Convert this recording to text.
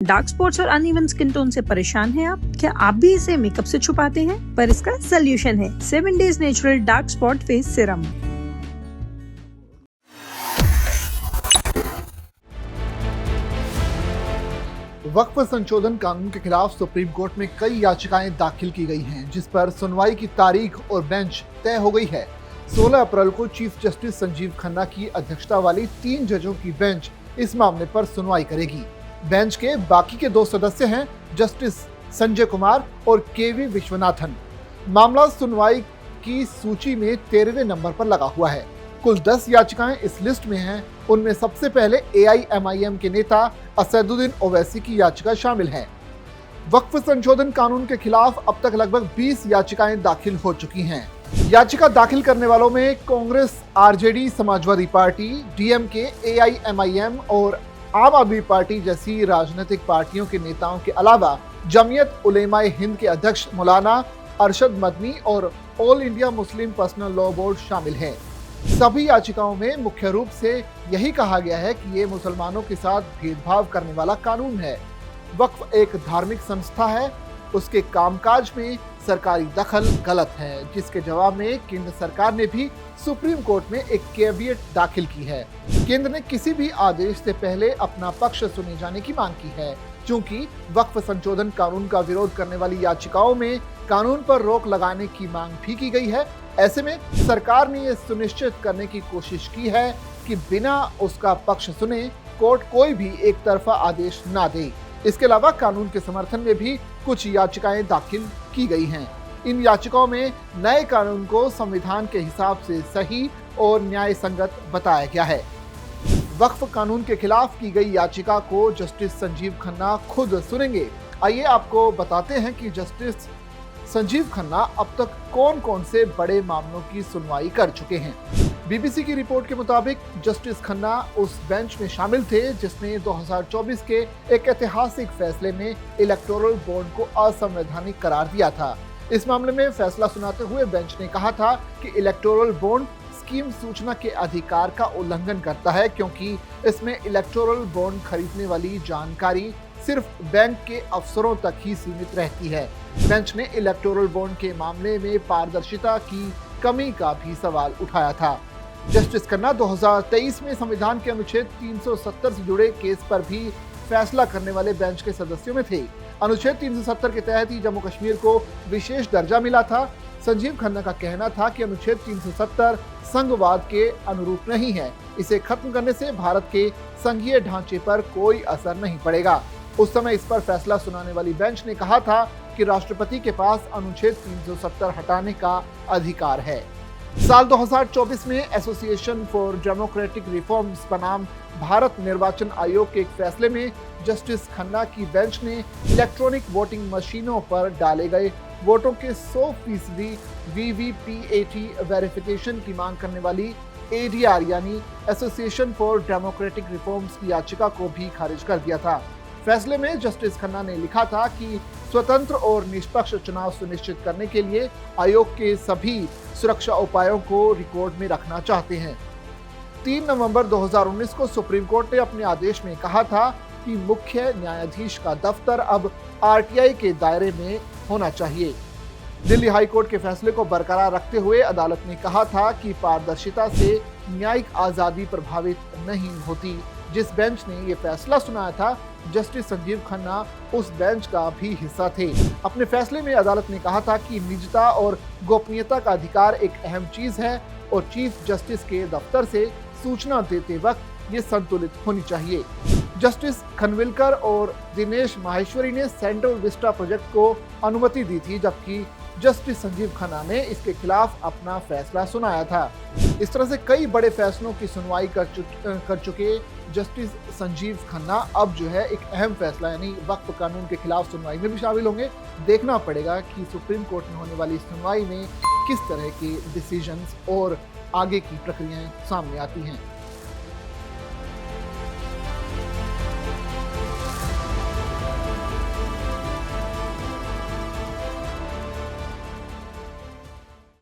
Dark spots और uneven skin tone से परेशान हैं आप? क्या आप भी इसे मेकअप से छुपाते हैं? पर इसका सोल्यूशन है 7 days natural dark spot face serum. वक्फ संशोधन कानून के खिलाफ सुप्रीम कोर्ट में कई याचिकाएं दाखिल की गई हैं, जिस पर सुनवाई की तारीख और बेंच तय हो गई है। 16 अप्रैल को चीफ जस्टिस संजीव खन्ना की अध्यक्षता वाली 3 जजों की बेंच इस मामले पर सुनवाई करेगी। बेंच के बाकी के 2 सदस्य हैं जस्टिस संजय कुमार और केवी विश्वनाथन। मामला सुनवाई की सूची में 13वें नंबर पर लगा हुआ है। कुल 10 याचिकाएं इस लिस्ट में हैं। उनमें सबसे पहले AIMIM के नेता असदुद्दीन ओवैसी की याचिका शामिल है। वक्फ संशोधन कानून के खिलाफ अब तक लगभग 20 याचिकाएं दाखिल हो चुकी हैं। याचिका दाखिल करने वालों में Congress, RJD, Samajwadi party, DMK, AIMIM और आम आदमी पार्टी जैसी राजनीतिक पार्टियों के नेताओं के अलावा जमीयत उलेमाए हिंद के अध्यक्ष मौलाना अरशद मदनी और all India Muslim personal law board शामिल हैं। सभी याचिकाओं में मुख्य रूप से यही कहा गया है कि ये मुसलमानों के साथ भेदभाव करने वाला कानून है। वक्फ एक धार्मिक संस्था है, उसके कामकाज में सरकारी दखल गलत है, जिसके जवाब में केंद्र सरकार ने भी सुप्रीम कोर्ट में एक कैविएट दाखिल की है। केंद्र ने किसी भी आदेश से पहले अपना पक्ष सुने जाने की मांग की है। चूंकि वक्फ संशोधन कानून का विरोध करने वाली याचिकाओं में कानून पर रोक लगाने की मांग भी की गई है, ऐसे में सरकार ने यह सुनिश्चित करने की कोशिश की है कि बिना उसका पक्ष सुने कोर्ट कोई भी एक तरफा आदेश ना दे। इसके अलावा कानून के समर्थन में भी कुछ याचिकाएं दाखिल की गई हैं। इन याचिकाओं में नए कानून को संविधान के हिसाब से सही और न्याय संगत बताया गया है। वक्फ कानून के खिलाफ की गई याचिका को जस्टिस संजीव खन्ना खुद सुनेंगे। आइए आपको बताते हैं कि जस्टिस संजीव खन्ना अब तक कौन कौन से बड़े मामलों की सुनवाई कर चुके हैं। BBC की रिपोर्ट के मुताबिक जस्टिस खन्ना उस बेंच में शामिल थे जिसने 2024 के एक ऐतिहासिक फैसले में इलेक्टोरल बॉन्ड को असंवैधानिक करार दिया था। इस मामले में फैसला सुनाते हुए बेंच ने कहा था कि इलेक्टोरल बॉन्ड स्कीम सूचना के अधिकार का उल्लंघन करता है, क्योंकि इसमें इलेक्टोरल बॉन्ड खरीदने वाली जानकारी सिर्फ बैंक के अफसरों तक ही सीमित रहती है। बेंच ने इलेक्टोरल बॉन्ड के मामले में पारदर्शिता की कमी का भी सवाल उठाया था। जस्टिस खन्ना 2023 में संविधान के अनुच्छेद 370 से जुड़े केस पर भी फैसला करने वाले बेंच के सदस्यों में थे। अनुच्छेद 370 के तहत ही जम्मू कश्मीर को विशेष दर्जा मिला था। संजीव खन्ना का कहना था कि अनुच्छेद 370 संघवाद के अनुरूप नहीं है। इसे खत्म करने से भारत के संघीय ढांचे पर कोई असर नहीं पड़ेगा। उस समय इस पर फैसला सुनाने वाली बेंच ने कहा था कि राष्ट्रपति के पास अनुच्छेद 370 हटाने का अधिकार है। साल 2024 में एसोसिएशन फॉर डेमोक्रेटिक रिफॉर्म्स बनाम भारत निर्वाचन आयोग के एक फैसले में जस्टिस खन्ना की बेंच ने इलेक्ट्रॉनिक वोटिंग मशीनों पर डाले गए वोटों के 100% VVPAT वेरिफिकेशन की मांग करने वाली ADR यानी एसोसिएशन फॉर डेमोक्रेटिक रिफॉर्म्स की याचिका को भी खारिज कर दिया था। फैसले में जस्टिस खन्ना ने लिखा था कि स्वतंत्र और निष्पक्ष चुनाव सुनिश्चित करने के लिए आयोग के सभी सुरक्षा उपायों को रिकॉर्ड में रखना चाहते हैं। 3 नवंबर 2019 को सुप्रीम कोर्ट ने अपने आदेश में कहा था कि मुख्य न्यायाधीश का दफ्तर अब RTI के दायरे में होना चाहिए। दिल्ली हाई कोर्ट के फैसले को बरकरार रखते हुए अदालत ने कहा था कि पारदर्शिता से न्यायिक आजादी प्रभावित नहीं होती। जिस बेंच ने ये फैसला सुनाया था, जस्टिस संजीव खन्ना उस बेंच का भी हिस्सा थे। अपने फैसले में अदालत ने कहा था कि निजता और गोपनीयता का अधिकार एक अहम चीज है और चीफ जस्टिस के दफ्तर से सूचना देते वक्त ये संतुलित होनी चाहिए। जस्टिस खनविलकर और दिनेश माहेश्वरी ने सेंट्रल विस्टा प्रोजेक्ट को अनुमति दी थी, जबकि जस्टिस संजीव खन्ना ने इसके खिलाफ अपना फैसला सुनाया था। इस तरह से कई बड़े फैसलों की सुनवाई कर चुके जस्टिस संजीव खन्ना अब जो है एक अहम फैसला यानी वक्फ कानून के खिलाफ सुनवाई में भी शामिल होंगे। देखना पड़ेगा कि सुप्रीम कोर्ट में होने वाली सुनवाई में किस तरह के डिसीजंस और आगे की प्रक्रियाएं सामने आती हैं।